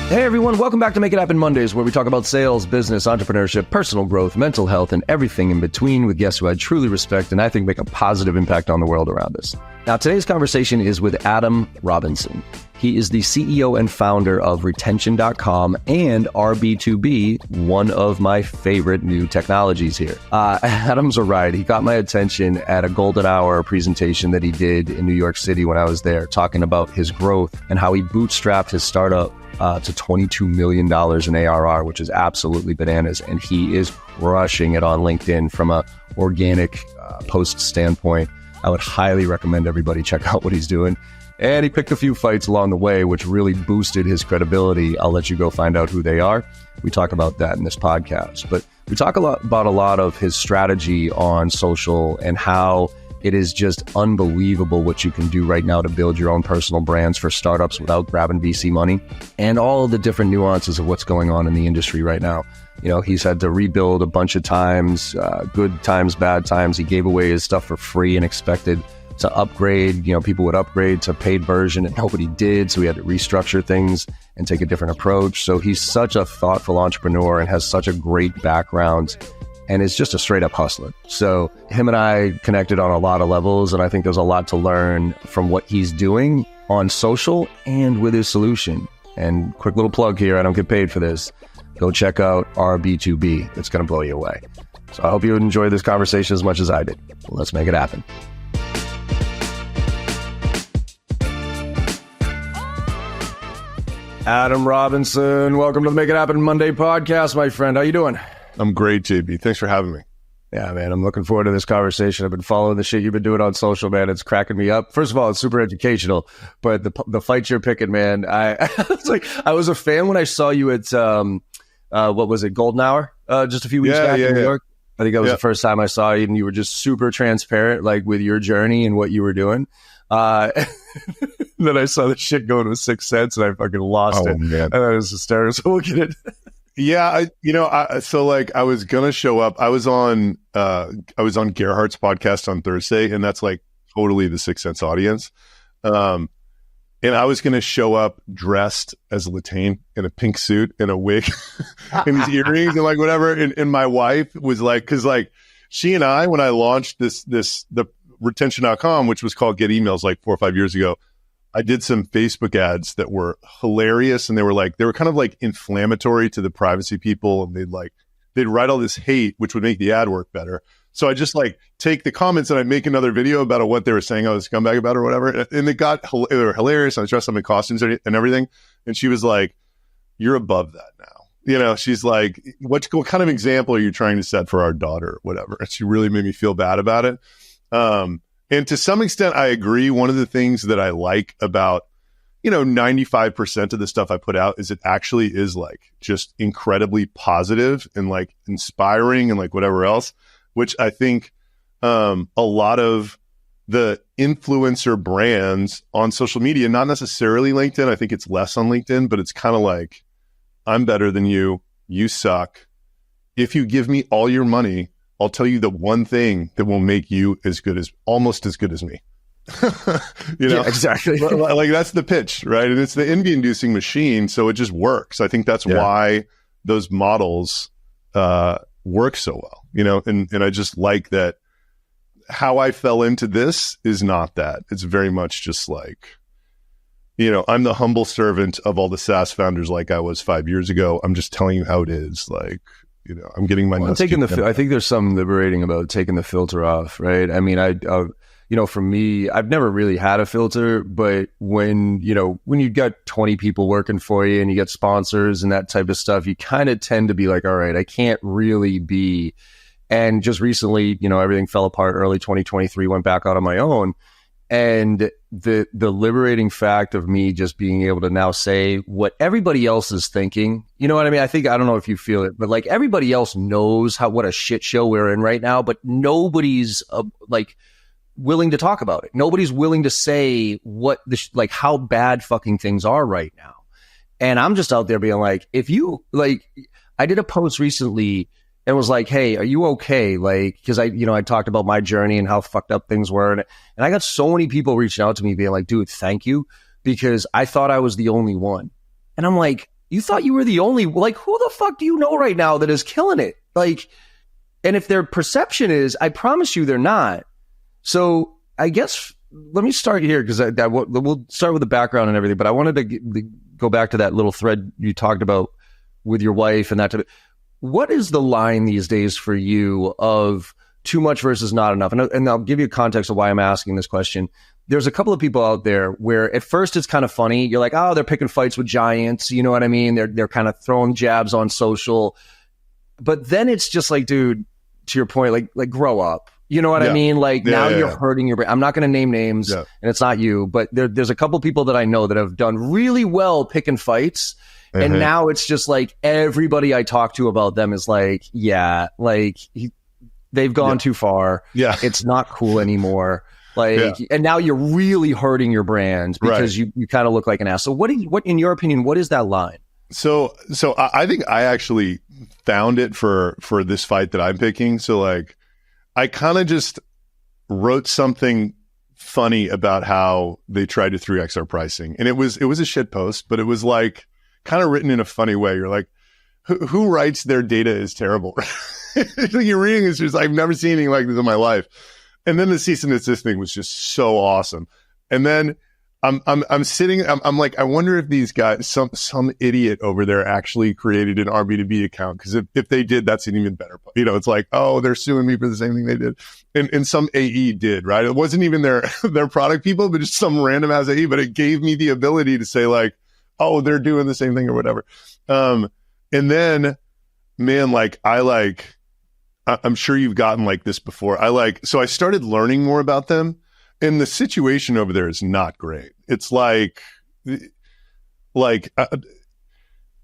Hey everyone, welcome back to Make It Happen Mondays, where we talk about sales, business, entrepreneurship, personal growth, mental health, and everything in between with guests who I truly respect and I think make a positive impact on the world around us. Now, today's conversation is with Adam Robinson. He is the CEO and founder of Retention.com and RB2B, one of my favorite new technologies here. Adam's a ride. He got my attention at a golden hour presentation that he did in New York City when I was there, talking about his growth and how he bootstrapped his startup to $22 million in ARR, which is absolutely bananas. And he is crushing it on LinkedIn from a organic post standpoint. I would highly recommend everybody check out what he's doing. And he picked a few fights along the way, which really boosted his credibility. I'll let you go find out who they are. We talk about that in this podcast. But we talk about a lot of his strategy on social and how it is just unbelievable what you can do right now to build your own personal brands for startups without grabbing VC money, and all of the different nuances of what's going on in the industry right now. You know, he's had to rebuild a bunch of times, good times, bad times. He gave away his stuff for free and expected to upgrade. You know, people would upgrade to paid version and nobody did. So he had to restructure things and take a different approach. So he's such a thoughtful entrepreneur and has such a great background and is just a straight up hustler. So him and I connected on a lot of levels, and I think there's a lot to learn from what he's doing on social and with his solution. And quick little plug here, I don't get paid for this. Go check out RB2B. It's going to blow you away. So I hope you enjoy this conversation as much as I did. Let's make it happen. Adam Robinson, welcome to the Make It Happen Monday podcast, my friend. How you doing? I'm great, JB. Thanks for having me. Yeah, man, I'm looking forward to this conversation. I've been following the shit you've been doing on social, man. It's cracking me up. First of all, it's super educational, but the fights you're picking, man, I was a fan when I saw you at, what was it, Golden Hour, just a few weeks back in New York. I think that was the first time I saw you, and you were just super transparent, like with your journey and what you were doing. Then I saw the shit going with 6 cents, and I fucking lost it. Man. And I was hysterical. So we'll get it. Yeah, I was gonna show up. I was on Gerhardt's podcast on Thursday, and that's like totally the 6 Cents audience. And I was gonna show up dressed as Latane in a pink suit and a wig and his earrings and like whatever. And my wife was like, because like she and I, when I launched the Retention.com, which was called Get Emails like 4 or 5 years ago, I did some Facebook ads that were hilarious, and they were kind of like inflammatory to the privacy people, and they'd write all this hate, which would make the ad work better. So I just like take the comments and I make another video about what they were saying I was a scumbag about or whatever, and they were hilarious. I was dressed up in costumes and everything, and she was like, "You're above that now." You know, she's like, what kind of example are you trying to set for our daughter, or whatever? And she really made me feel bad about it. And to some extent, I agree. One of the things that I like about, 95% of the stuff I put out is it actually is like just incredibly positive and like inspiring and like whatever else, which I think a lot of the influencer brands on social media, not necessarily LinkedIn. I think it's less on LinkedIn, but it's kind of like, I'm better than you. You suck. If you give me all your money, I'll tell you the one thing that will make you almost as good as me. Yeah, exactly. Like that's the pitch, right? And it's the envy-inducing machine, so it just works. I think that's why those models work so well, and I just like that how I fell into this is not that. It's very much just like, I'm the humble servant of all the SaaS founders like I was 5 years ago. I'm just telling you how it is. Like, I'm getting my nuts. I think there's something liberating about taking the filter off, right? I mean, for me, I've never really had a filter, but when you got 20 people working for you and you get sponsors and that type of stuff, you kind of tend to be like, all right, I can't really be. And just recently, everything fell apart early 2023, went back out on my own. And the liberating fact of me just being able to now say what everybody else is thinking, you know what I mean? I don't know if you feel it, but like everybody else knows what a shit show we're in right now, but nobody's willing to talk about it. Nobody's willing to say how bad fucking things are right now. And I'm just out there being like, if you I did a post recently and was like, hey, are you okay? Like, cause I talked about my journey and how fucked up things were. And I got so many people reaching out to me being like, dude, thank you. Because I thought I was the only one. And I'm like, you thought you were the only, like, who the fuck do you know right now that is killing it? Like, and if their perception is, I promise you they're not. So I guess let me start here, because we'll start with the background and everything, but I wanted to go back to that little thread you talked about with your wife and that type of, what is the line these days for you of too much versus not enough? And I'll give you context of why I'm asking this question. There's a couple of people out there where at first it's kind of funny. You're like, oh, they're picking fights with giants. You know what I mean? They're kind of throwing jabs on social. But then it's just like, dude, to your point, like grow up. You know what I mean? Like now you're hurting your brain. I'm not going to name names and it's not you, but there's a couple people that I know that have done really well picking fights. And now it's just like everybody I talk to about them is like, yeah, like they've gone too far. Yeah. It's not cool anymore. Like, and now you're really hurting your brand because you kind of look like an ass. So what in your opinion, what is that line? So I think I actually found it for this fight that I'm picking. So like, I kind of just wrote something funny about how they tried to 3x our pricing. And it was a shit post, but it was like kind of written in a funny way. You're like, who writes their data is terrible? You're reading it's just, I've never seen anything like this in my life. And then the cease and desist thing was just so awesome. And then I'm sitting, I'm like, I wonder if these guys, some idiot over there actually created an RB2B account. Cause if they did, that's an even better, it's like, oh, they're suing me for the same thing they did. And some AE did, right? It wasn't even their product people, but just some random ass AE, but it gave me the ability to say like, oh, they're doing the same thing or whatever. And then, man, I'm sure you've gotten like this before. So I started learning more about them. And the situation over there is not great. It's like I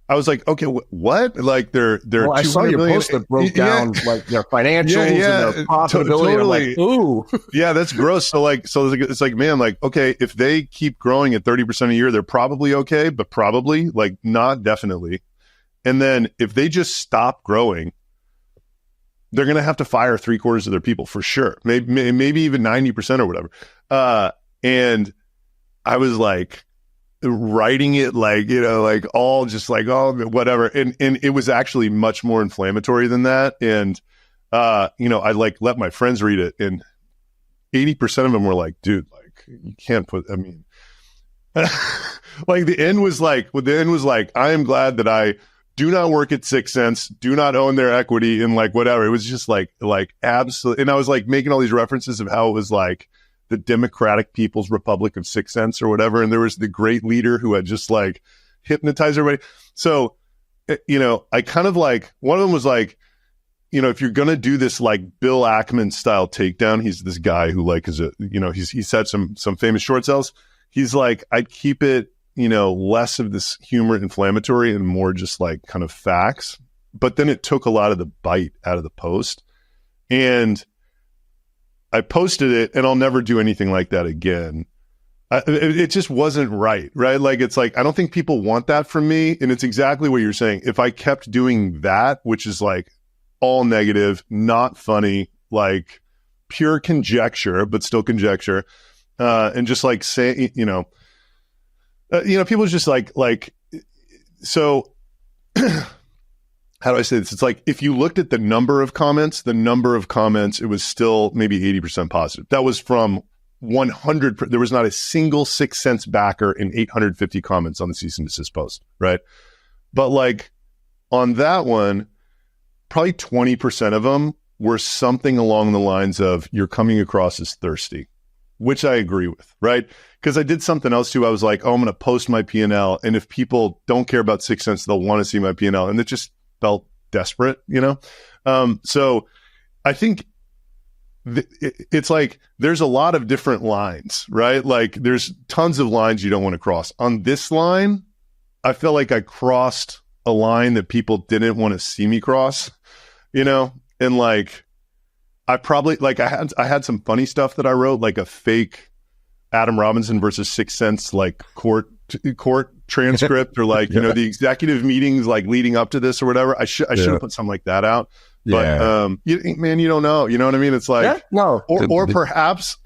was like, okay, what? Like they're well, I saw your post that broke down like their financials and their profitability. Totally. I'm like, ooh, yeah, that's gross. So it's like, man, like, okay, if they keep growing at 30% a year, they're probably okay, but probably like not definitely. And then if they just stop growing, they're going to have to fire 3/4 of their people for sure. Maybe even 90% or whatever. And I was like writing it like, like all just like, oh, whatever. And it was actually much more inflammatory than that. And, I like let my friends read it and 80% of them were like, dude, like you can't like the end was like, I am glad that I do not work at 6 cents, do not own their equity in like whatever. It was just like absolutely. And I was like making all these references of how it was like the Democratic People's Republic of 6 cents or whatever. And there was the great leader who had just like hypnotized everybody. So, I kind of like, one of them was like, if you're going to do this like Bill Ackman style takedown, he's this guy who like is he's had some famous short sells. He's like, I'd keep it, less of this humor inflammatory and more just like kind of facts. But then it took a lot of the bite out of the post. And I posted it and I'll never do anything like that again. It just wasn't right? Like, it's like, I don't think people want that from me. And it's exactly what you're saying. If I kept doing that, which is like all negative, not funny, like pure conjecture, but still conjecture, and just like say, people just like, so how do I say this? It's like, if you looked at the number of comments, it was still maybe 80% positive. That was from 100. There was not a single 6 cents backer in 850 comments on the cease and desist post. Right. But like on that one, probably 20% of them were something along the lines of, you're coming across as thirsty, which I agree with. Right. Because I did something else too. I was like, oh, I'm going to post my P&L. And if people don't care about 6 cents, they'll want to see my P&L. And it just felt desperate, So I think it's like, there's a lot of different lines, right? Like there's tons of lines you don't want to cross. On this line, I felt like I crossed a line that people didn't want to see me cross, and like, I probably like, I had some funny stuff that I wrote, like a fake Adam Robinson versus 6 cents, like court transcript, or like, the executive meetings, like leading up to this or whatever. I should have put something like that out. But, you don't know, you know what I mean? It's like, no, or perhaps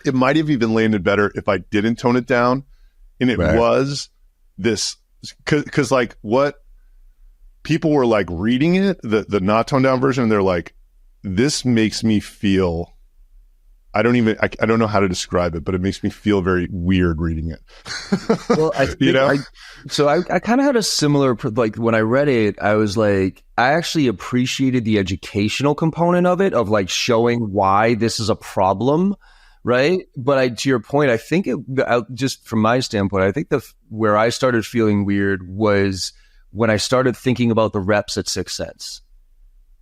it might have even landed better if I didn't tone it down and it was this because like what people were like reading it, the not toned down version, and they're like, this makes me feel, I don't know how to describe it, but it makes me feel very weird reading it. Well, I think I kind of had a similar, like when I read it, I was like, I actually appreciated the educational component of it, of like showing why this is a problem, right? But to your point, I think just from my standpoint, I think where I started feeling weird was when I started thinking about the reps at 6 Cents.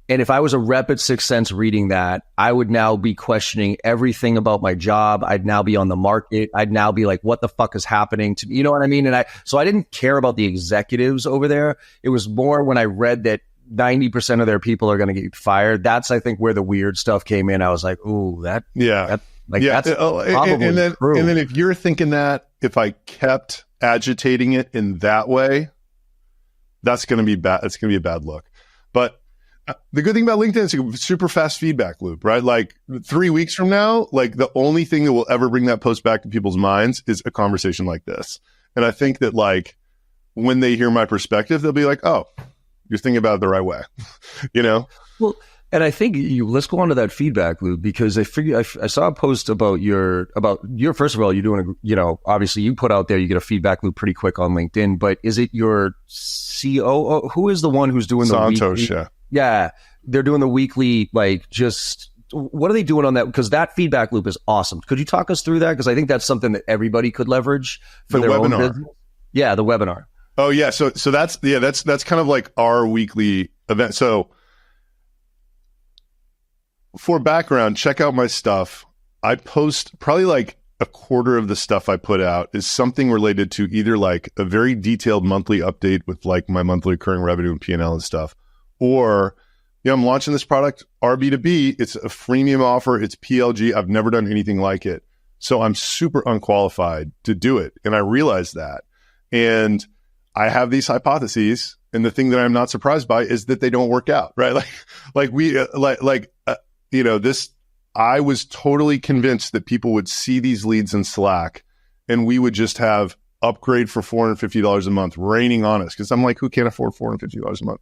And if I was a rep at 6 Cents reading that, I would now be questioning everything about my job. I'd now be on the market. I'd now be like, what the fuck is happening to me? You know what I mean? So I didn't care about the executives over there. It was more when I read that 90% of their people are going to get fired. That's, I think, where the weird stuff came in. I was like, ooh, that's probably true. And then if you're thinking that, if I kept agitating it in that way, that's going to be bad. It's going to be a bad look. But the good thing about LinkedIn is a super fast feedback loop, right? Like 3 weeks from now, like the only thing that will ever bring that post back to people's minds is a conversation like this. And I think that like when they hear my perspective, they'll be like, oh, you're thinking about it the right way, you know? Well, and I think let's go on to that feedback loop, because I saw a post about your, first of all, you're doing obviously you put out there, you get a feedback loop pretty quick on LinkedIn, but is it your COO? Who is the one who's doing Santosh, the Yeah, they're doing the weekly, like, just what are they doing on that? Because that feedback loop is awesome. Could you talk us through that? Because I think that's something that everybody could leverage for their own business. Yeah, the webinar. Oh yeah, so that's kind of like our weekly event. So for background, check out my stuff. I post probably like a quarter of the stuff I put out is something related to either like a very detailed monthly update with like my monthly recurring revenue and P&L and stuff. Or, I'm launching this product, RB2B. It's a freemium offer. It's PLG. I've never done anything like it. So I'm super unqualified to do it. And I realize that. And I have these hypotheses. And the thing that I'm not surprised by is that they don't work out, right? I was totally convinced that people would see these leads in Slack and we would just have upgrade for $450 a month raining on us. Cause I'm like, who can't afford $450 a month?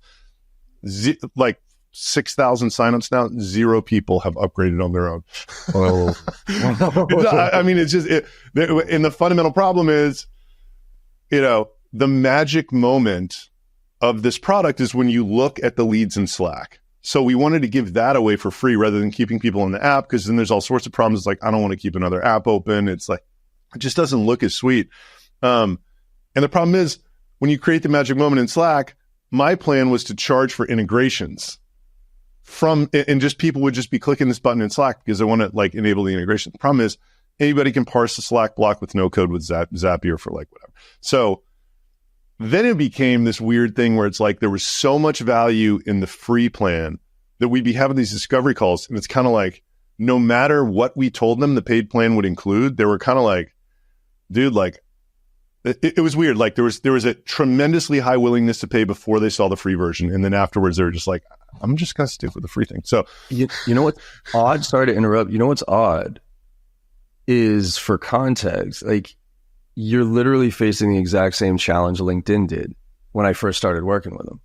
Like 6,000 signups now, 0 people have upgraded on their own. Oh. I mean, it's just, and the fundamental problem is, the magic moment of this product is when you look at the leads in Slack. So we wanted to give that away for free rather than keeping people in the app, because then there's all sorts of problems. It's like, I don't want to keep another app open. It's like, it just doesn't look as sweet. And the problem is when you create the magic moment in Slack, my plan was to charge for integrations and just people would just be clicking this button in Slack because they want to like enable the integration. The problem is anybody can parse the Slack block with no code with Zapier for like whatever. So then it became this weird thing where it's like there was so much value in the free plan that we'd be having these discovery calls. And it's kind of like, no matter what we told them the paid plan would include, they were kind of like, dude, like, it was weird. Like there was a tremendously high willingness to pay before they saw the free version. And then afterwards they were just like, I'm just going to stick with the free thing. So, you know what's odd? Sorry to interrupt. You know what's odd is, for context, like you're literally facing the exact same challenge LinkedIn did when I first started working with them.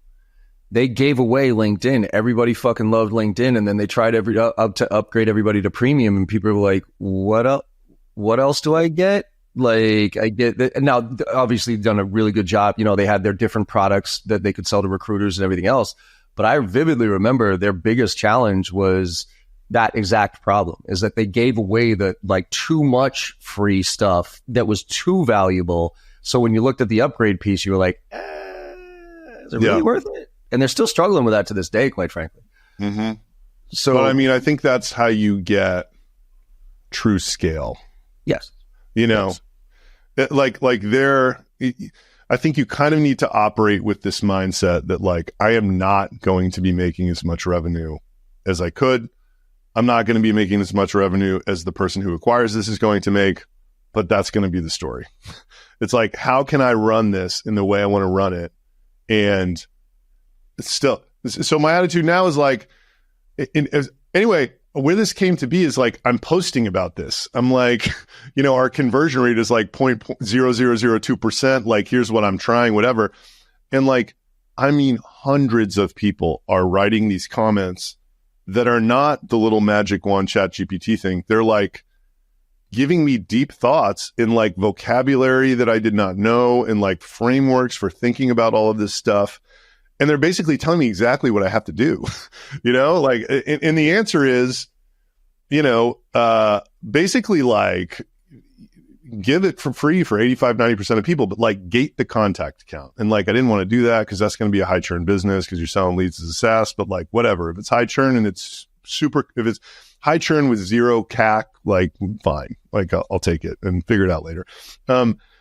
They gave away LinkedIn. Everybody fucking loved LinkedIn. And then they tried to upgrade everybody to premium. And people were like, what else do I get? Like I get that now, obviously done a really good job. They had their different products that they could sell to recruiters and everything else. But I vividly remember their biggest challenge was that exact problem, is that they gave away the like too much free stuff that was too valuable. So when you looked at the upgrade piece, you were like, is it really worth it? And they're still struggling with that to this day, quite frankly. Mm-hmm. So, but I mean, I think that's how you get true scale. Yes. Yes. I think you kind of need to operate with this mindset that like, I am not going to be making as much revenue as I could. I'm not going to be making as much revenue as the person who acquires this is going to make, but that's going to be the story. It's like, how can I run this in the way I want to run it? And it's still, so my attitude now is like, anyway, where this came to be is like, I'm posting about this. I'm like, our conversion rate is like 0.0002%. Like, here's what I'm trying, whatever. And like, I mean, hundreds of people are writing these comments that are not the little magic wand chat GPT thing. They're like giving me deep thoughts in like vocabulary that I did not know and like frameworks for thinking about all of this stuff. And they're basically telling me exactly what I have to do, like, and the answer is, basically like give it for free for 85, 90% of people, but like gate the contact count. And like, I didn't want to do that because that's going to be a high churn business because you're selling leads as a SaaS, but like, whatever. If it's high churn and if it's high churn with zero CAC, like fine, like I'll take it and figure it out later.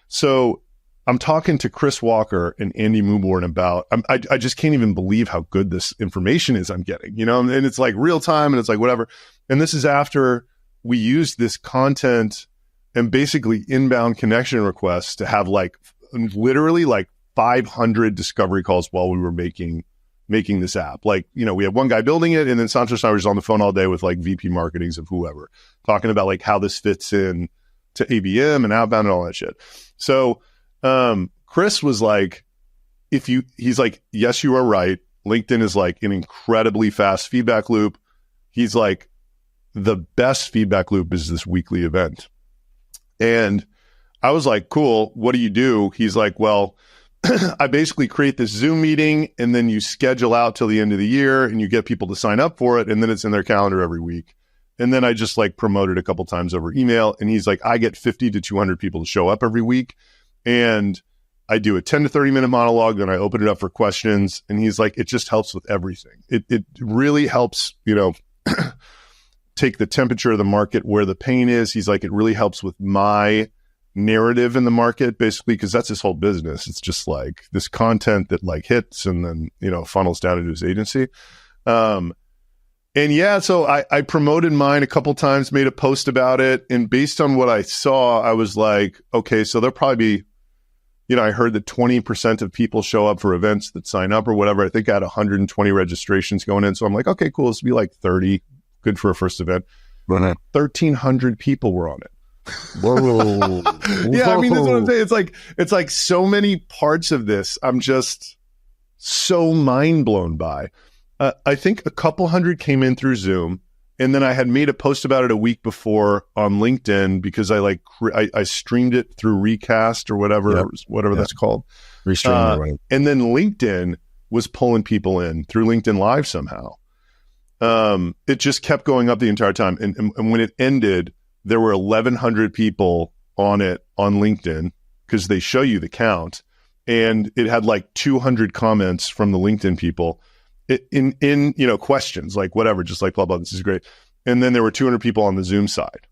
So I'm talking to Chris Walker and Andy Muborn about, I just can't even believe how good this information is I'm getting, and it's like real time and it's like whatever. And this is after we used this content and basically inbound connection requests to have like literally like 500 discovery calls while we were making this app. Like, we had one guy building it, and then Santos and I were just on the phone all day with like VP marketings of whoever, talking about like how this fits in to ABM and outbound and all that shit. So Chris was like, he's like, yes, you are right. LinkedIn is like an incredibly fast feedback loop. He's like, the best feedback loop is this weekly event. And I was like, cool, what do you do? He's like, well, I basically create this Zoom meeting and then you schedule out till the end of the year and you get people to sign up for it. And then it's in their calendar every week. And then I just like promote it a couple times over email. And he's like, I get 50 to 200 people to show up every week. And I do a 10 to 30 minute monologue. Then I open it up for questions. And he's like, it just helps with everything. It really helps, take the temperature of the market where the pain is. He's like, it really helps with my narrative in the market, basically, because that's his whole business. It's just like this content that like hits and then, funnels down into his agency. And yeah, so I promoted mine a couple times, made a post about it. And based on what I saw, I was like, okay, so there'll probably be, I heard that 20% of people show up for events that sign up or whatever. I think I had 120 registrations going in. So I'm like, okay, cool. This will be like 30. Good for a first event. 1,300 people were on it. Whoa. Yeah, I mean, that's what I'm saying. It's like so many parts of this I'm just so mind blown by. I think a couple hundred came in through Zoom, and then I had made a post about it a week before on LinkedIn because I streamed it through Recast or whatever that's called. Restream, and then LinkedIn was pulling people in through LinkedIn Live somehow. It just kept going up the entire time. And when it ended, there were 1,100 people on it on LinkedIn because they show you the count. And it had like 200 comments from the LinkedIn people in questions, like whatever, just like blah, blah, this is great. And then there were 200 people on the Zoom side,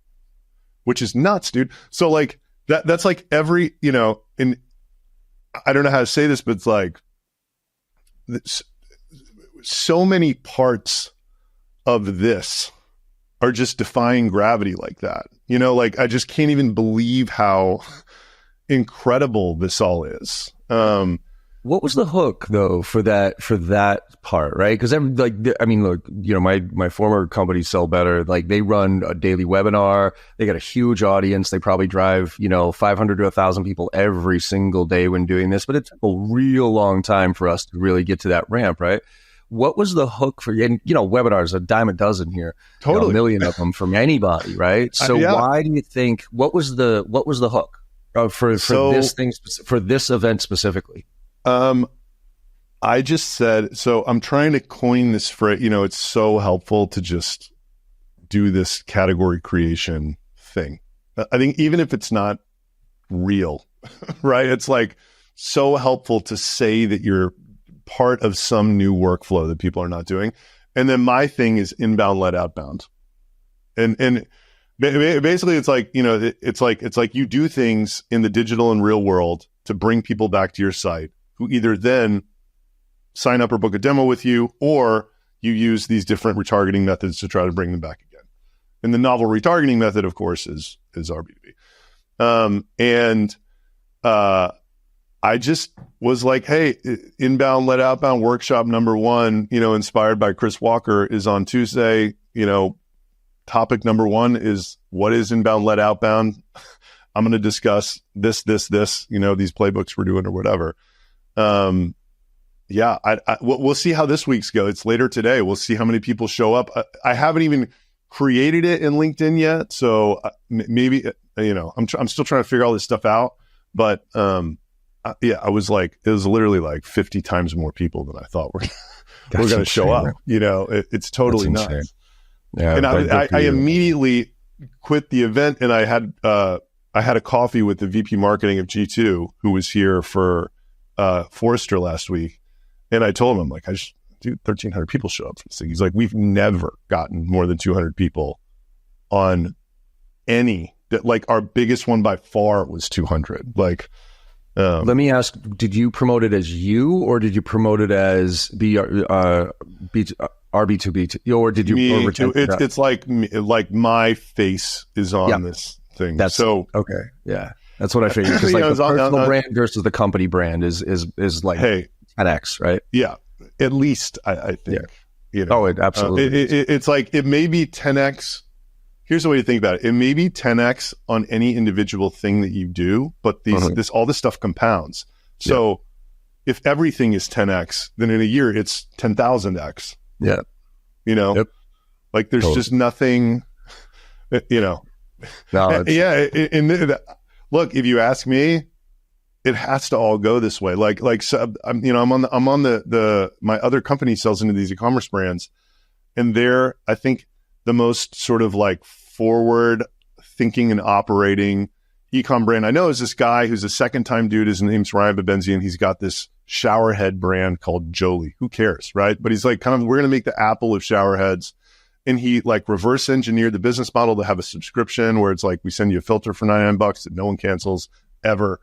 which is nuts, dude. So like that's like every, and I don't know how to say this, but it's like so many parts of this are just defying gravity like that. Like I just can't even believe how incredible this all is. What was the hook though for that part, right? Because look, my former company Sell Better, like they run a daily webinar. They got a huge audience. They probably drive 500 to 1,000 people every single day when doing this. But it took a real long time for us to really get to that ramp, right? What was the hook for you? And, webinars, a dime a dozen here, totally. A million of them from anybody, right? So why do you think, what was the hook for this event specifically? I just said, so I'm trying to coin this phrase, it's so helpful to just do this category creation thing. I think even if it's not real, right? It's like so helpful to say that you're part of some new workflow that people are not doing. And then my thing is inbound led outbound. And basically it's like, it's like you do things in the digital and real world to bring people back to your site who either then sign up or book a demo with you, or you use these different retargeting methods to try to bring them back again. And the novel retargeting method, of course, is RB2B. I just was like, hey, inbound led outbound workshop number 1, inspired by Chris Walker, is on Tuesday. topic number one is what is inbound led outbound. I'm going to discuss this, these playbooks we're doing or whatever. Yeah, we'll see how this week's go. It's later today. We'll see how many people show up. I haven't even created it in LinkedIn yet, so maybe I'm still trying to figure all this stuff out. But I was like, it was literally like 50 times more people than I thought were going to show up. It's totally nuts. Yeah, and I immediately quit the event, and I had a coffee with the VP marketing of G2 who was here for Forrester last week. And I told him, I'm like, 1,300 people show up for this thing. He's like, we've never gotten more than 200 people on any, like our biggest one by far was 200. Like, let me ask, did you promote it as you, or did you promote it as RB2B, or did you? It's like my face is on this thing. That's so okay. Yeah, that's what I figured. Because like the personal brand versus the company brand is like 10x, right? Yeah, at least I think. Yeah. Oh, it absolutely. It's like it may be 10x. Here's the way to think about it. It may be 10x on any individual thing that you do, but all this stuff compounds. So if everything is 10x, then in a year it's 10,000x. Yeah. Like there's just nothing, No, look, if you ask me, it has to all go this way. So, I'm on the my other company sells into these e-commerce brands, and they're, I think, the most sort of like forward thinking and operating e-com brand I know is this guy who's a second time dude. His name's Ryan Babenzian. He's got this shower head brand called Jolie. Who cares, right? But he's like, we're going to make the Apple of shower heads. And he like reverse engineered the business model to have a subscription where it's like, we send you a filter for $99 that no one cancels ever.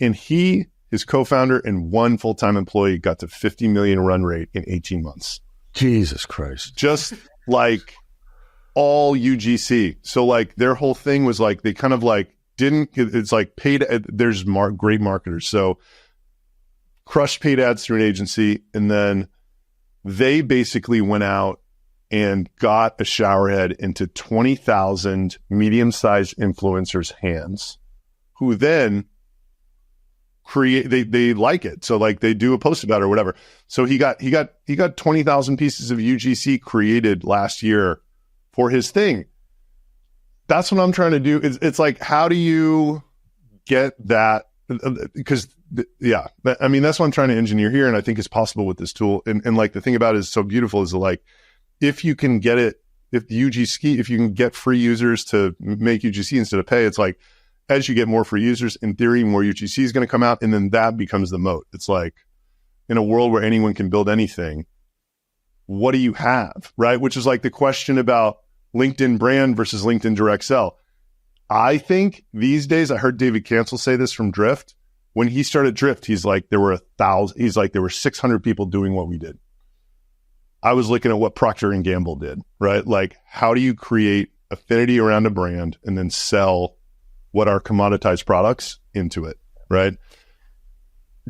And his co-founder and one full-time employee got to 50 million run rate in 18 months. Jesus Christ. Just like all UGC. So like their whole thing was like, they kind of like it's like paid, there's great marketers. So crushed paid ads through an agency. And then they basically went out and got a shower head into 20,000 medium-sized influencers' hands, who then they like it. So like they do a post about it or whatever. So he got 20,000 pieces of UGC created last year for his thing. That's what I'm trying to do. It's like, how do you get that? Because I mean, that's what I'm trying to engineer here. And I think it's possible with this tool. And like the thing about it is so beautiful is like, if you can get it, if you can get free users to make UGC instead of pay, it's like, as you get more free users, in theory, more UGC is going to come out, and then that becomes the moat. It's like, in a world where anyone can build anything, what do you have, right? Which is like the question about LinkedIn brand versus LinkedIn direct sell. I think these days, I heard David Cancel say this from Drift. When he started Drift, he's like, there were 600 people doing what we did. I was looking at what Procter & Gamble did, right? Like, how do you create affinity around a brand and then sell what are commoditized products into it, right?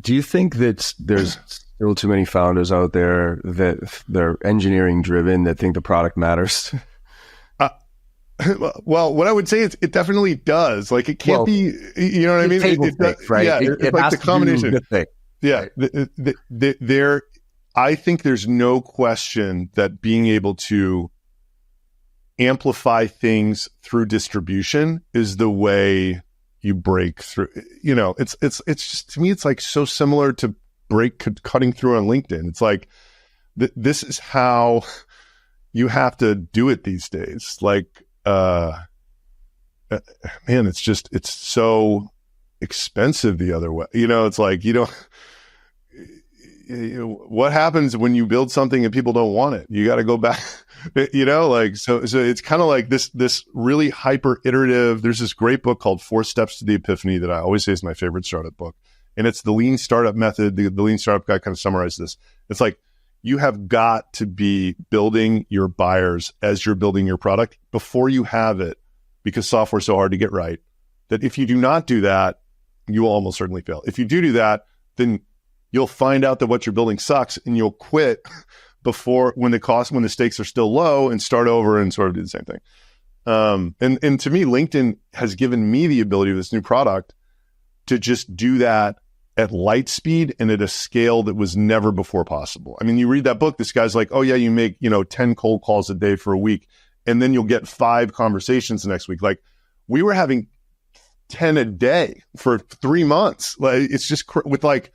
Do you think that there's still too many founders out there that they're engineering driven, that think the product matters? Well, what I would say is it definitely does. Like, it can't be, you know what I mean? Right? Yeah, it's like the combination. Yeah, right. I think there's no question that being able to amplify things through distribution is the way you break through. It's just, to me, it's like so similar to cutting through on LinkedIn. It's like, this is how you have to do it these days. Like, man, it's so expensive the other way. It's like, what happens when you build something and people don't want it? You got to go back, so it's kind of like this really hyper iterative. There's this great book called 4 Steps to the Epiphany that I always say is my favorite startup book. And it's the lean startup method. The lean startup guy kind of summarized this. It's like, you have got to be building your buyers as you're building your product before you have it, because software is so hard to get right that if you do not do that, you will almost certainly fail. If you do that, then you'll find out that what you're building sucks and you'll quit before when the stakes are still low and start over and sort of do the same thing. And to me, LinkedIn has given me the ability with this new product to just do that at light speed and at a scale that was never before possible. I mean, you read that book, this guy's like, oh yeah, you make, 10 cold calls a day for a week, and then you'll get 5 conversations the next week. Like, we were having 10 a day for 3 months. Like, it's just with like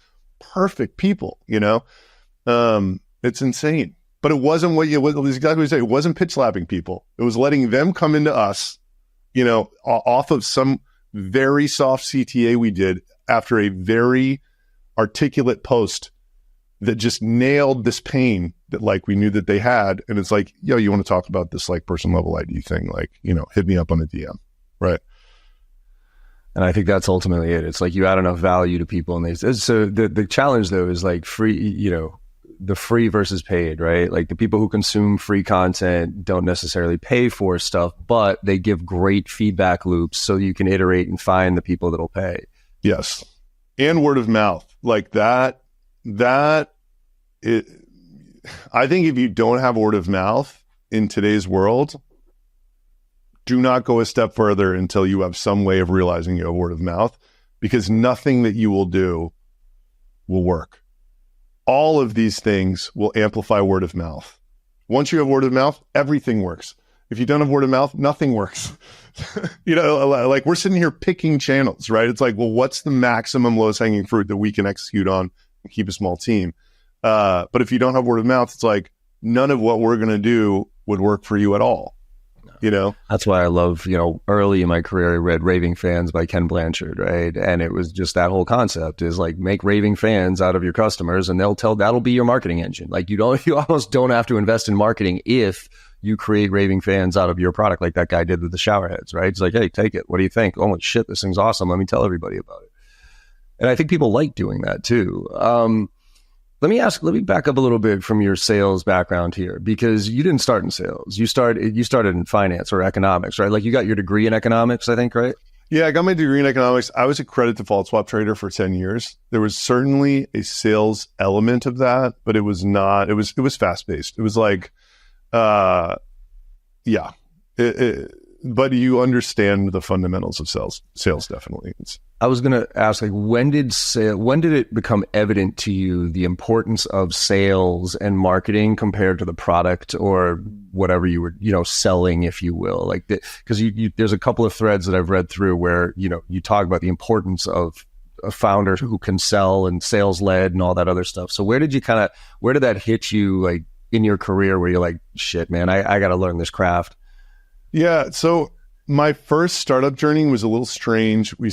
perfect people, it's insane. But it wasn't what it was exactly what you said. It wasn't pitch slapping people. It was letting them come into us, off of some very soft CTA we did after a very articulate post that just nailed this pain that like we knew that they had. And it's like, yo, you want to talk about this like person level ID thing? Like, hit me up on the DM. Right. And I think that's ultimately it. It's like you add enough value to people, and so the challenge though is like free, the free versus paid, right? Like the people who consume free content don't necessarily pay for stuff, but they give great feedback loops so you can iterate and find the people that'll pay. Yes. And word of mouth like that. I think if you don't have word of mouth in today's world, do not go a step further until you have some way of realizing you have word of mouth, because nothing that you will do will work. All of these things will amplify word of mouth. Once you have word of mouth, everything works. If you don't have word of mouth, nothing works. Like we're sitting here picking channels, right? It's like, well, what's the maximum lowest hanging fruit that we can execute on and keep a small team? But if you don't have word of mouth, it's like none of what we're going to do would work for you at all. That's why I love, early in my career, I read Raving Fans by Ken Blanchard, right? And it was just that whole concept is like, make raving fans out of your customers and that'll be your marketing engine. Like you almost don't have to invest in marketing if you create raving fans out of your product, like that guy did with the shower heads, right? It's like, hey, take it. What do you think? Oh shit, this thing's awesome. Let me tell everybody about it. And I think people like doing that too. Let me back up a little bit from your sales background here, because you didn't start in sales. You started in finance or economics, right? Like you got your degree in economics, I think, right? Yeah, I got my degree in economics. I was a credit default swap trader for 10 years. There was certainly a sales element of that, but it was not, it was fast paced. It was like, but you understand the fundamentals of sales definitely. I was going to ask, like, when did it become evident to you the importance of sales and marketing compared to the product or whatever you were, selling, if you will? Like, because there's a couple of threads that I've read through where, you talk about the importance of a founder who can sell and sales led and all that other stuff. So where did that hit you, like, in your career where you're like, shit, man, I got to learn this craft? Yeah. So my first startup journey was a little strange. I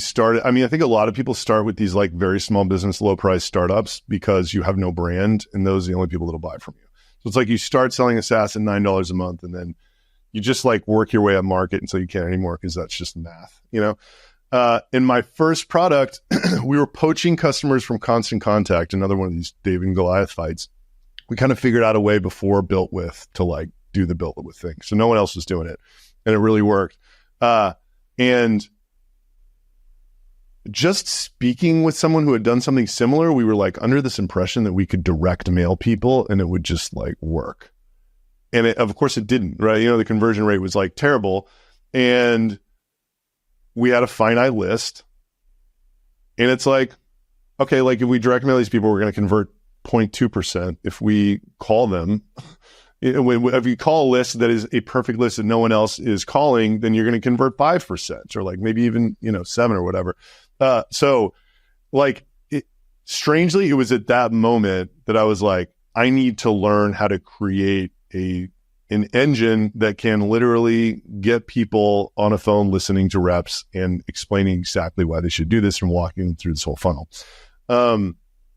think a lot of people start with these like very small business, low price startups because you have no brand and those are the only people that'll buy from you. So it's like you start selling a SaaS at $9 a month and then you just like work your way up market until you can't anymore because that's just math, In my first product, we were poaching customers from Constant Contact, another one of these David and Goliath fights. We kind of figured out a way before Built With to like do the Built With thing. So no one else was doing it. And it really worked. And just speaking with someone who had done something similar, we were like under this impression that we could direct mail people and it would just like work. And of course it didn't, right? The conversion rate was like terrible. And we had a finite list. And it's like, okay, like if we direct mail these people, we're going to convert 0.2%. If we call them, if you call a list that is a perfect list that no one else is calling, then you're going to convert 5% or like maybe even, 7 or whatever. So like strangely, it was at that moment that I was like, I need to learn how to create an engine that can literally get people on a phone listening to reps and explaining exactly why they should do this and walking them through this whole funnel. And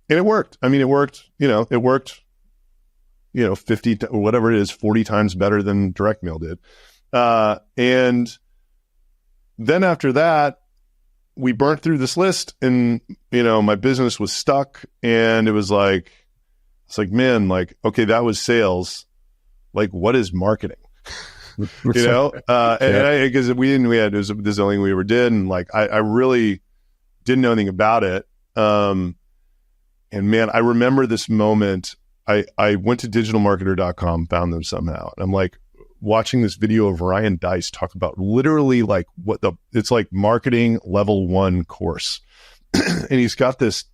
it worked. I mean, it worked 50 or whatever it is, 40 times better than direct mail did. And then after that, we burnt through this list and, my business was stuck and it's like, man, like, okay, that was sales. Like, what is marketing? Because this is the only thing we ever did. And like, I really didn't know anything about it. And man, I remember this moment. I went to digitalmarketer.com, found them somehow. And I'm like watching this video of Ryan Deiss talk about literally like it's like marketing level 1 course. And he's got this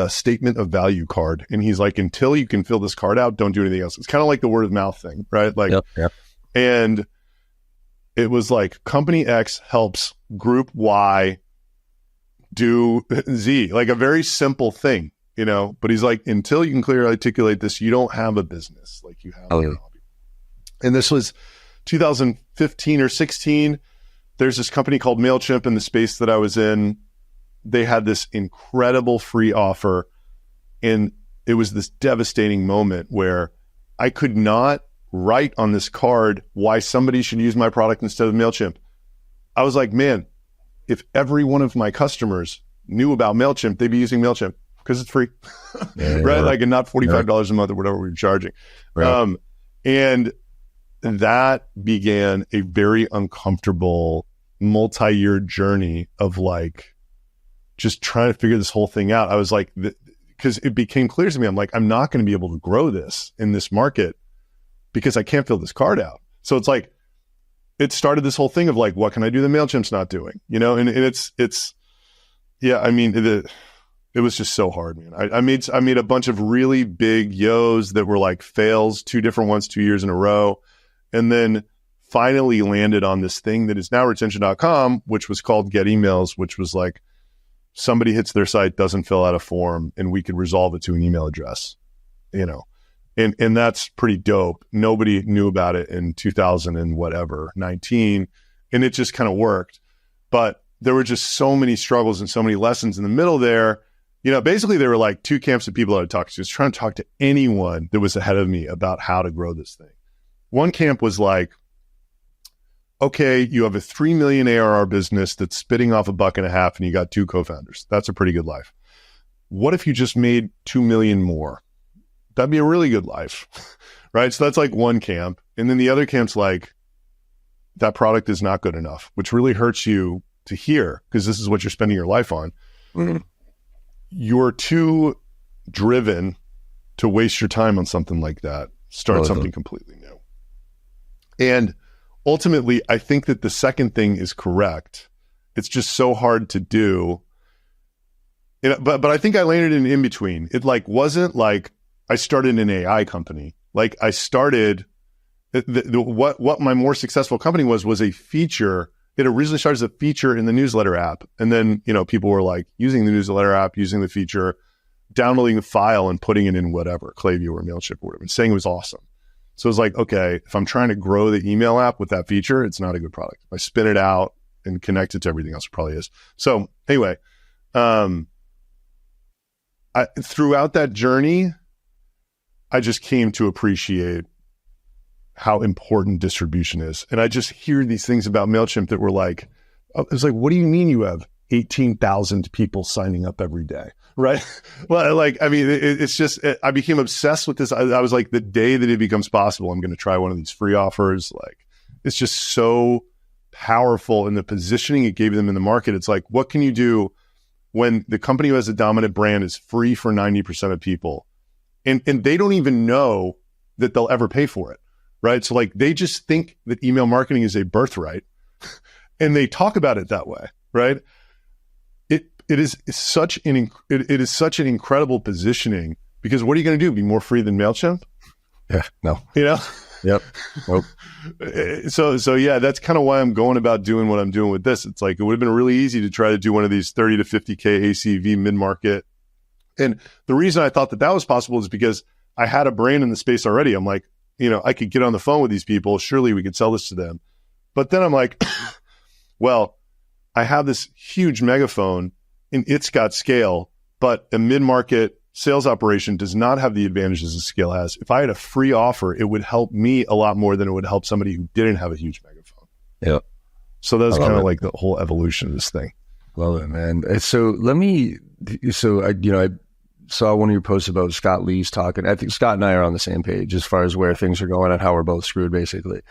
statement of value card. And he's like, until you can fill this card out, don't do anything else. It's kind of like the word of mouth thing, right? Like, yep. And it was like company X helps group Y do Z, like a very simple thing, you know, but he's like, until you can clearly articulate this, you don't have a business. Like you have a hobby. And this was 2015 or 16. There's this company called MailChimp in the space that I was in. They had this incredible free offer. And it was this devastating moment where I could not write on this card why somebody should use my product instead of MailChimp. I was like, man, if every one of my customers knew about MailChimp, they'd be using MailChimp because it's free, right? Like, and not $45 a month or whatever we were charging. Right. And that began a very uncomfortable multi-year journey of like, just trying to figure this whole thing out. I was like, because it became clear to me, I'm like, I'm not going to be able to grow this in this market because I can't fill this card out. So it's like, it started this whole thing of like, what can I do that MailChimp's not doing? You know, and it's, yeah, I mean, it was just so hard, man. I made a bunch of really big yos that were like fails, 2 different ones, 2 years in a row. And then finally landed on this thing that is now retention.com, which was called Get Emails, which was like, somebody hits their site, doesn't fill out a form, and we could resolve it to an email address, you know, and that's pretty dope. Nobody knew about it in 2000 and whatever, 19, and it just kind of worked. But there were just so many struggles and so many lessons in the middle there. You know, basically there were like 2 camps of people I would talk to. I was trying to talk to anyone that was ahead of me about how to grow this thing. One camp was like, okay, you have a 3 million ARR business that's spitting off $1.50 and you got 2 co-founders. That's a pretty good life. What if you just made 2 million more? That'd be a really good life, right? So that's like one camp. And then the other camp's like, that product is not good enough, which really hurts you to hear because this is what you're spending your life on. Mm-hmm. You're too driven to waste your time on something like that. Start something completely new. And ultimately, I think that the second thing is correct. It's just so hard to do. But I think I landed in between. It like wasn't like I started an AI company. Like I started what my more successful company was a feature. It originally started as a feature in the newsletter app, and then people were like using the newsletter app, using the feature, downloading the file and putting it in whatever Klaviyo or Mailchimp or whatever, and saying it was awesome. So it's like, okay, if I'm trying to grow the email app with that feature, it's not a good product. If I spin it out and connect it to everything else, it probably is. So anyway, throughout that journey, I just came to appreciate how important distribution is. And I just hear these things about MailChimp that were like, it's like, what do you mean you have 18,000 people signing up every day? Right. Well, like, I mean, it's just, I became obsessed with this. I was like, the day that it becomes possible, I'm going to try one of these free offers. Like, it's just so powerful in the positioning it gave them in the market. It's like, what can you do when the company who has a dominant brand is free for 90% of people? And they don't even know that they'll ever pay for it. Right. So like, they just think that email marketing is a birthright and they talk about it that way. Right. It is such an incredible positioning because what are you going to do? Be more free than MailChimp? Yeah, no. Yep. Nope. So yeah, that's kind of why I'm going about doing what I'm doing with this. It's like, it would have been really easy to try to do one of these 30 to 50K ACV mid-market. And the reason I thought that was possible is because I had a brand in the space already. I'm like, I could get on the phone with these people. Surely we could sell this to them. But then I'm like, well, I have this huge megaphone and it's got scale, but a mid-market sales operation does not have the advantages a scale has. If I had a free offer, it would help me a lot more than it would help somebody who didn't have a huge megaphone. Yeah. So that's kind of like the whole evolution of this thing. Love it, man. So I saw one of your posts about Scott Lee's talking. I think Scott and I are on the same page as far as where things are going and how we're both screwed, basically.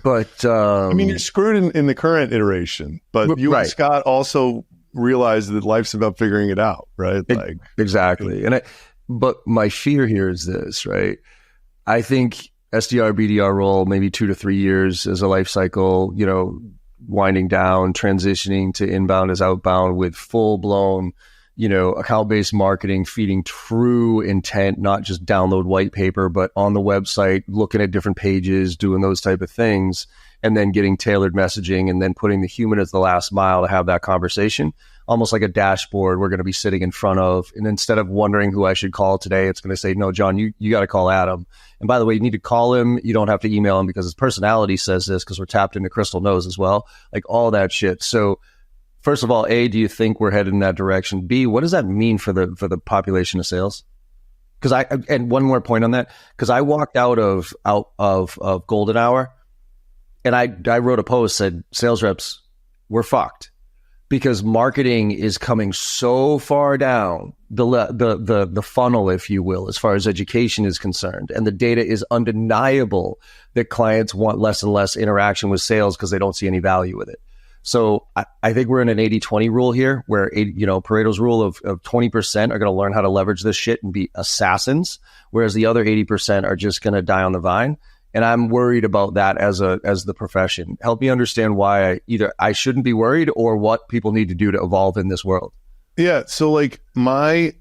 But I mean, you're screwed in the current iteration, but you and Scott also realize that life's about figuring it out, right? Exactly. And But my fear here is this, right? I think SDR, BDR role, maybe 2 to 3 years as a life cycle, winding down, transitioning to inbound as outbound with full blown, account-based marketing, feeding true intent, not just download white paper, but on the website, looking at different pages, doing those type of things, and then getting tailored messaging and then putting the human as the last mile to have that conversation, almost like a dashboard we're going to be sitting in front of. And instead of wondering who I should call today, it's going to say, no, John, you got to call Adam. And by the way, you need to call him. You don't have to email him because his personality says this, because we're tapped into Crystal knows as well, like all that shit. So first of all, A, do you think we're headed in that direction? B, what does that mean for the population of sales? And one more point on that, because I walked out of Golden Hour and I wrote a post, said sales reps, we're fucked, because marketing is coming so far down the funnel, if you will, as far as education is concerned. And the data is undeniable that clients want less and less interaction with sales because they don't see any value with it. So I think we're in an 80-20 rule here, where Pareto's rule of 20% are going to learn how to leverage this shit and be assassins, whereas the other 80% are just going to die on the vine. And I'm worried about that as the profession. Help me understand why either I shouldn't be worried or what people need to do to evolve in this world. Yeah. So like I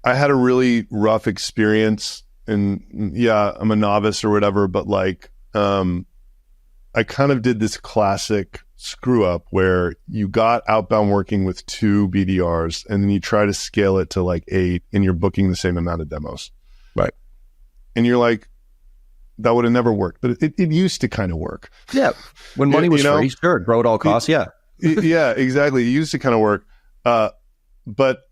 had a really rough experience, and yeah, I'm a novice or whatever, but like, I kind of did this classic screw up where you got outbound working with 2 BDRs and then you try to scale it to like 8 and you're booking the same amount of demos. Right. And you're like, that would have never worked, but it used to kind of work. Yeah. When money was free, sure, grow at all costs. Yeah. Yeah, exactly. It used to kind of work. But,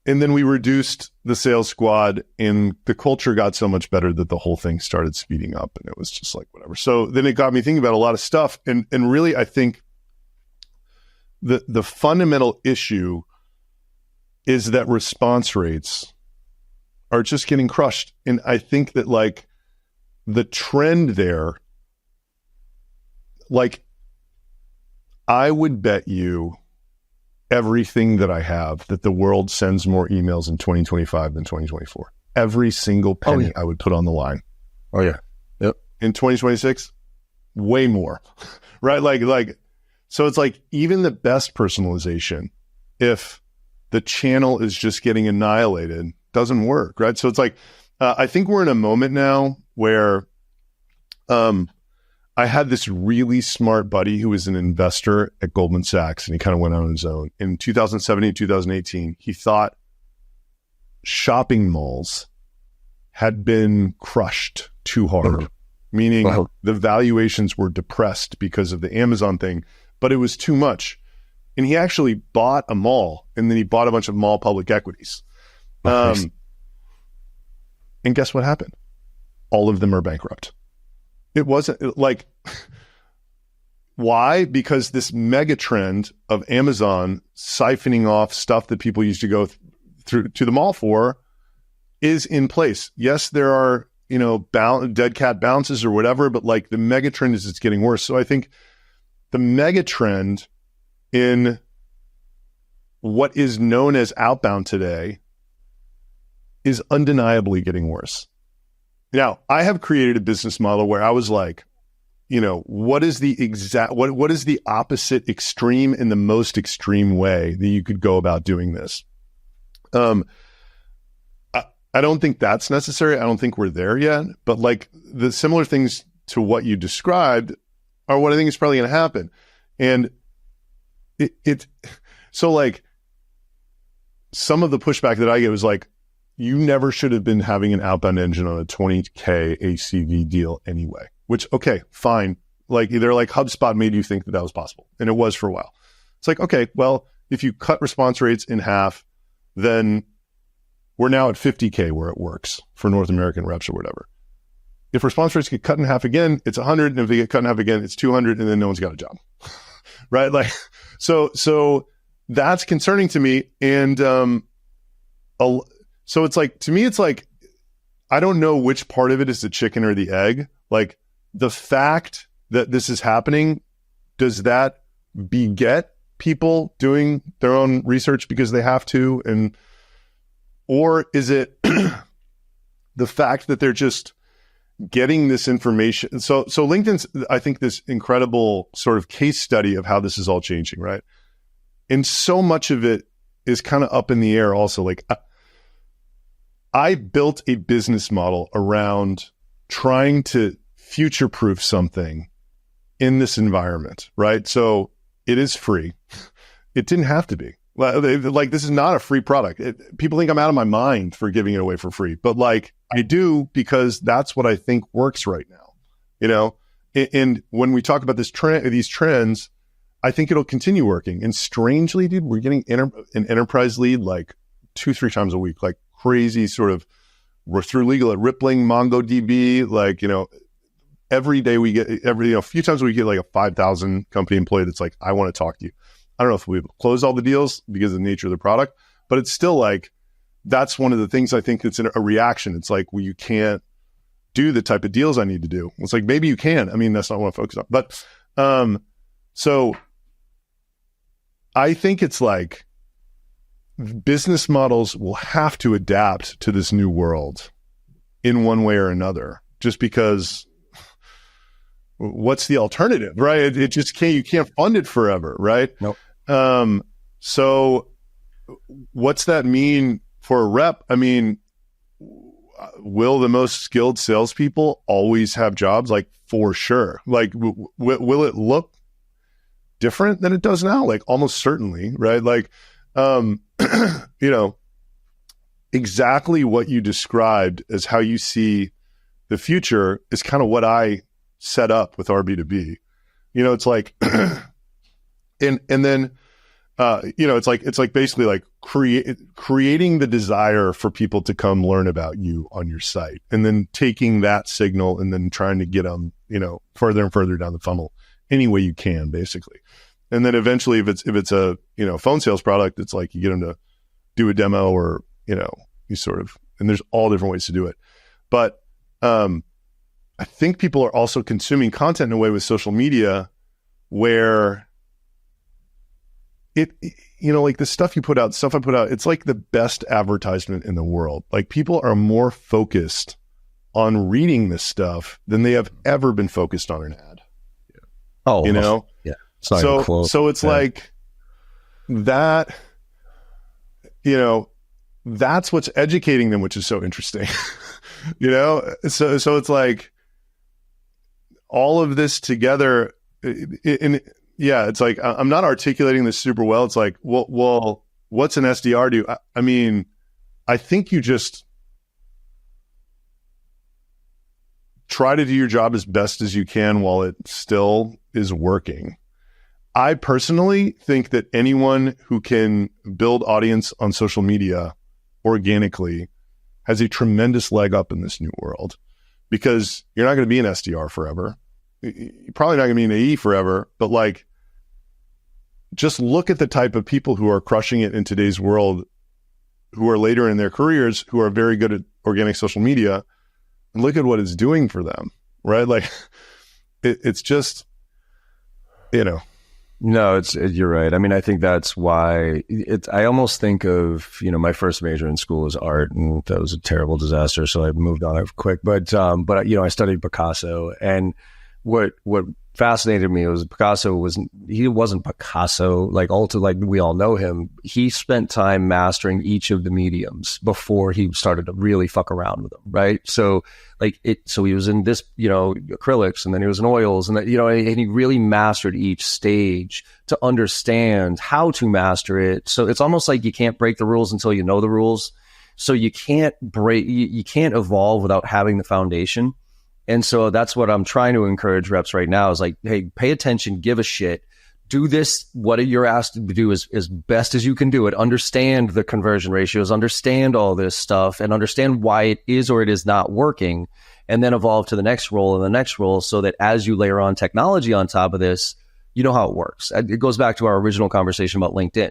and then we reduced the sales squad and the culture got so much better that the whole thing started speeding up, and it was just like, whatever. So then it got me thinking about a lot of stuff. And really, I think the fundamental issue is that response rates are just getting crushed. And I think that like the trend there, like I would bet you everything that I have that the world sends more emails in 2025 than 2024. Every single penny I would put on the line. Oh yeah. Yep. In 2026, way more. Right? Like, so it's like even the best personalization, if the channel is just getting annihilated, doesn't work. Right? So it's like, I think we're in a moment now where, I had this really smart buddy who was an investor at Goldman Sachs, and he kind of went on his own. In 2017, 2018, he thought shopping malls had been crushed too hard, meaning the valuations were depressed because of the Amazon thing, but it was too much. And he actually bought a mall, and then he bought a bunch of mall public equities. And guess what happened? All of them are bankrupt. It wasn't like, why? Because this mega trend of Amazon siphoning off stuff that people used to go through to the mall for is in place. Yes, there are, dead cat bounces or whatever, but like the mega trend is it's getting worse. So I think the mega trend in what is known as outbound today is undeniably getting worse. Now, I have created a business model where I was like, what is the opposite extreme in the most extreme way that you could go about doing this? I don't think that's necessary. I don't think we're there yet, but like the similar things to what you described are what I think is probably going to happen. And so like some of the pushback that I get was like, you never should have been having an outbound engine on a 20K ACV deal anyway, which, okay, fine. Like they're like HubSpot made you think that was possible. And it was for a while. It's like, okay, well, if you cut response rates in half, then we're now at 50K where it works for North American reps or whatever. If response rates get cut in half again, it's 100. And if they get cut in half again, it's 200. And then no one's got a job. Right? Like, so that's concerning to me. And, so it's like, to me, it's like, I don't know which part of it is the chicken or the egg. Like the fact that this is happening, does that beget people doing their own research because they have to? Or is it the fact that they're just getting this information? So LinkedIn's, I think, this incredible sort of case study of how this is all changing, right? And so much of it is kind of up in the air also. Like, I built a business model around trying to future-proof something in this environment, right? So it is free. It didn't have to be. Like, this is not a free product. People think I'm out of my mind for giving it away for free, but like, I do because that's what I think works right now, you know? And when we talk about these trends, I think it'll continue working. And strangely, dude, we're getting an enterprise lead like 2-3 times a week, like crazy sort of, we're through legal at Rippling, MongoDB, like, you know, every day we get a few times we get like a 5,000 company employee that's like, I want to talk to you. I don't know if we've closed all the deals because of the nature of the product, but it's still like, that's one of the things I think that's a reaction. It's like, well, you can't do the type of deals I need to do. It's like, maybe you can. I mean, that's not what I focus on. But so I think it's like business models will have to adapt to this new world in one way or another, just because what's the alternative, right? It just can't, you can't fund it forever, right? Nope. So what's that mean for a rep? I mean, will the most skilled salespeople always have jobs? Like, for sure. Like, will it look different than it does now? Like, almost certainly, right? Like, you know, exactly what you described as how you see the future is kind of what I set up with RB2B. You know, it's like, and then, you know, it's like basically like creating the desire for people to come learn about you on your site, and then taking that signal and then trying to get them, you know, further and further down the funnel any way you can, basically. And then eventually, if it's a, you know, phone sales product, it's like you get them to do a demo, or, you know, you sort of, and there's all different ways to do it. But I think people are also consuming content in a way with social media where it, you know, like the stuff I put out, it's like the best advertisement in the world. Like, people are more focused on reading this stuff than they have ever been focused on an ad. Yeah. Oh, you know? Yeah. So it's like that, you know, that's what's educating them, which is so interesting, you know? So it's like all of this together, yeah, it's like, I'm not articulating this super well. It's like, well, what's an SDR do? I mean, I think you just try to do your job as best as you can while it still is working. I personally think that anyone who can build audience on social media organically has a tremendous leg up in this new world, because you're not going to be an SDR forever. You're probably not going to be an AE forever, but like, just look at the type of people who are crushing it in today's world, who are later in their careers, who are very good at organic social media, and look at what it's doing for them, right? Like, it's just, you know. No, you're right. I mean, I think that's why I almost think of, you know, my first major in school was art, and that was a terrible disaster. So I moved on quick, but you know, I studied Picasso, and what fascinated me was he wasn't Picasso, like we all know him. He spent time mastering each of the mediums before he started to really fuck around with them, right? So so he was in this, you know, acrylics, and then he was in oils, and that, you know, and he really mastered each stage to understand how to master it. So it's almost like you can't break the rules until you know the rules. So you can't you can't evolve without having the foundation. And so that's what I'm trying to encourage reps right now is like, hey, pay attention, give a shit, do this, what you're asked to do as best as you can do it, understand the conversion ratios, understand all this stuff, and understand why it is or it is not working, and then evolve to the next role and the next role, so that as you layer on technology on top of this, you know how it works. It goes back to our original conversation about LinkedIn.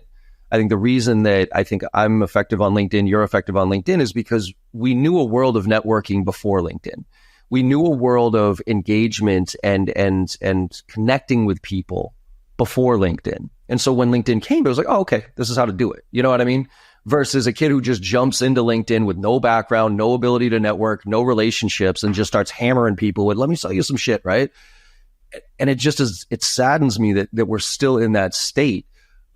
I think the reason that I think I'm effective on LinkedIn, you're effective on LinkedIn, is because we knew a world of networking before LinkedIn. We knew a world of engagement and connecting with people before LinkedIn. And so when LinkedIn came, it was like, oh, okay, this is how to do it. You know what I mean? versus a kid who just jumps into LinkedIn with no background, no ability to network, no relationships, and just starts hammering people with, let me sell you some shit, right? And it saddens me that we're still in that state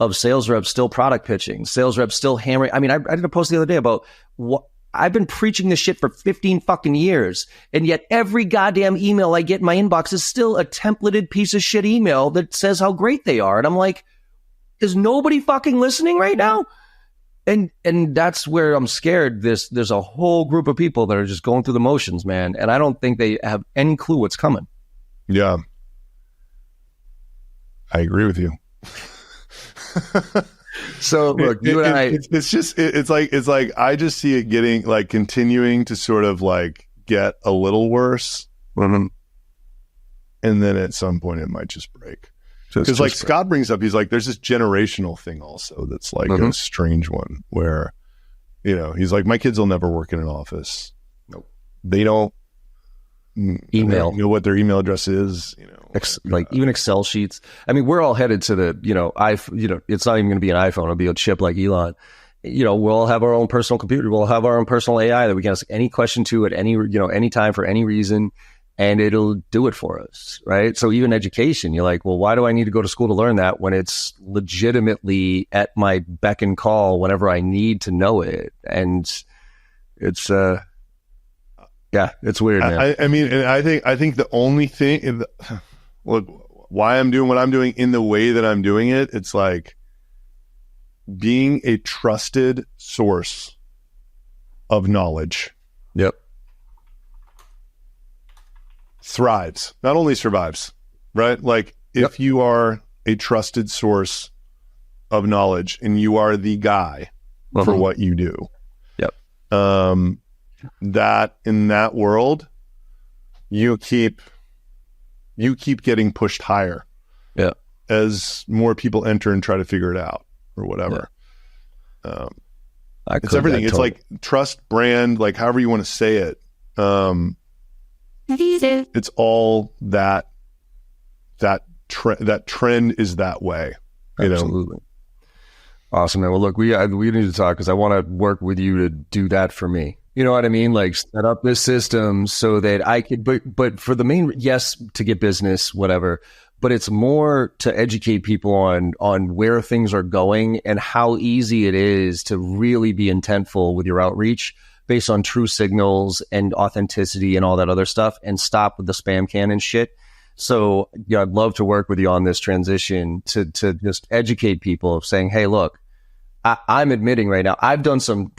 of sales reps still product pitching, sales reps still hammering. I mean, I did a post the other day about what I've been preaching this shit for 15 fucking years. And yet every goddamn email I get in my inbox is still a templated piece of shit email that says how great they are. And I'm like, is nobody fucking listening right now? And that's where I'm scared. There's a whole group of people that are just going through the motions, man. And I don't think they have any clue what's coming. Yeah. I agree with you. So look, you and I, it's like I just see it getting like continuing to sort of like get a little worse. Mm-hmm. And then at some point it might just break. Because like Scott brings up, he's like, there's this generational thing also that's like a strange one where, you know, he's like, my kids will never work in an office. Nope. They don't email. You know what their email address is, you know. Like even Excel sheets. I mean, we're all headed to the, it's not even going to be an iPhone. It'll be a chip like Elon. You know, we'll all have our own personal computer. We'll have our own personal AI that we can ask any question to at any time for any reason, and it'll do it for us, right? So even education, you're like, well, why do I need to go to school to learn that when it's legitimately at my beck and call whenever I need to know it? And it's, it's weird, man. I mean, and I think the only thing, look, why I'm doing what I'm doing in the way that I'm doing it, it's like being a trusted source of knowledge. Yep. Thrives, not only survives, right? Like if you are a trusted source of knowledge and you are the guy for what you do. Yep. That in that world, you keep getting pushed higher. Yeah. As more people enter and try to figure it out or whatever. Yeah. It's everything. It's like trust, brand, like however you want to say it. It's all that trend is that way. Absolutely. Awesome, man. Well, look, we need to talk because I want to work with you to do that for me. You know what I mean? Like set up this system so that I could, but for the main, yes, to get business, whatever, but it's more to educate people on where things are going and how easy it is to really be intentful with your outreach based on true signals and authenticity and all that other stuff, and stop with the spam cannon shit. So yeah, I'd love to work with you on this transition to just educate people of saying, hey, look, I'm admitting right now, I've done some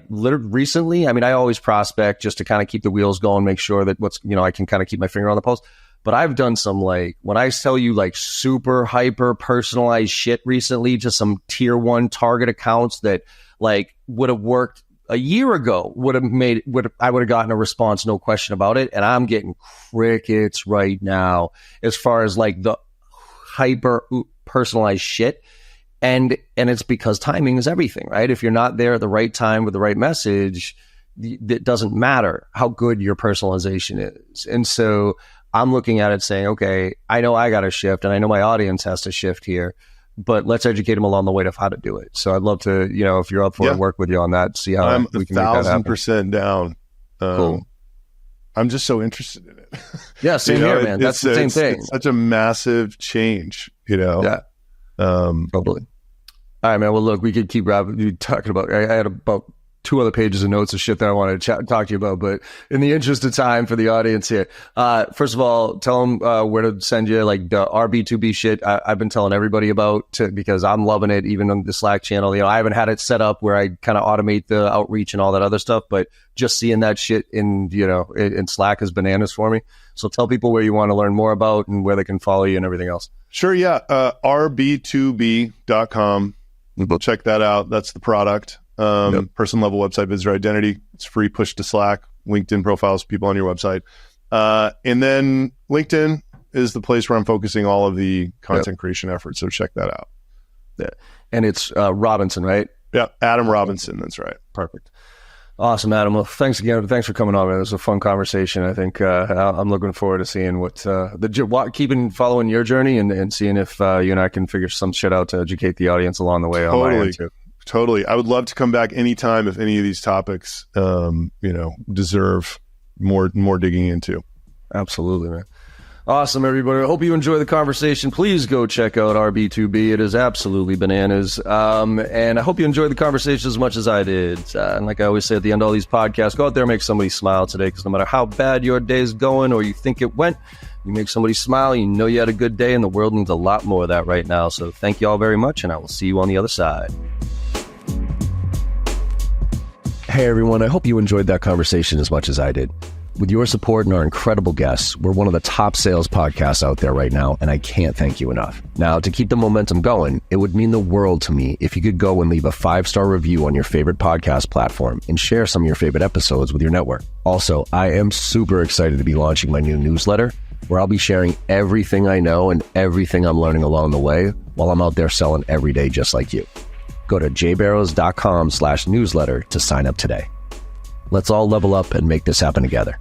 recently. I mean, I always prospect just to kind of keep the wheels going, make sure that I can kind of keep my finger on the pulse. But I've done some when I tell you like super hyper personalized shit recently to some tier 1 target accounts that like would have worked a year ago, I would have gotten a response, no question about it. And I'm getting crickets right now as far as like the hyper personalized shit. And it's because timing is everything, right? If you're not there at the right time with the right message, it doesn't matter how good your personalization is. And so I'm looking at it saying, okay, I know I got to shift and I know my audience has to shift here, but let's educate them along the way of how to do it. So I'd love to, if you're up for it, work with you on that, see how we can make that happen. 1,000% down. Cool. I'm just so interested in it. Yeah, same here, man. That's the same thing. It's such a massive change, Yeah. Totally. All right, man. Well, look, we could keep talking about. I had about 2 other pages of notes of shit that I wanted to talk to you about, but in the interest of time for the audience here, first of all, tell them where to send you, like the RB2B shit. I've been telling everybody about because I'm loving it, even on the Slack channel. I haven't had it set up where I kind of automate the outreach and all that other stuff, but just seeing that shit in Slack is bananas for me. So tell people where you want to learn more about and where they can follow you and everything else. Sure. Yeah. rb2b.com. Check that out. That's the product. Person level website visitor identity. It's free, push to Slack, LinkedIn profiles, people on your website. And then LinkedIn is the place where I'm focusing all of the content creation efforts. So check that out. Yeah. And it's Robinson, right? Yeah. Adam Robinson. That's right. Perfect. Awesome, Adam. Well, thanks again. Thanks for coming on, man. It was a fun conversation. I think I'm looking forward to seeing following your journey and seeing if you and I can figure some shit out to educate the audience along the way. Totally. On my end too. Totally. I would love to come back anytime if any of these topics, deserve more digging into. Absolutely, man. Awesome, everybody. I hope you enjoy the conversation. Please go check out RB2B. It is absolutely bananas. And I hope you enjoyed the conversation as much as I did. And like I always say at the end of all these podcasts, go out there and make somebody smile today, because no matter how bad your day's going or you think it went, you make somebody smile, you know you had a good day, and the world needs a lot more of that right now. So thank you all very much, and I will see you on the other side. Hey, everyone. I hope you enjoyed that conversation as much as I did. With your support and our incredible guests, we're one of the top sales podcasts out there right now, and I can't thank you enough. Now, to keep the momentum going, it would mean the world to me if you could go and leave a 5-star review on your favorite podcast platform and share some of your favorite episodes with your network. Also, I am super excited to be launching my new newsletter, where I'll be sharing everything I know and everything I'm learning along the way while I'm out there selling every day just like you. Go to jbarrows.com/newsletter to sign up today. Let's all level up and make this happen together.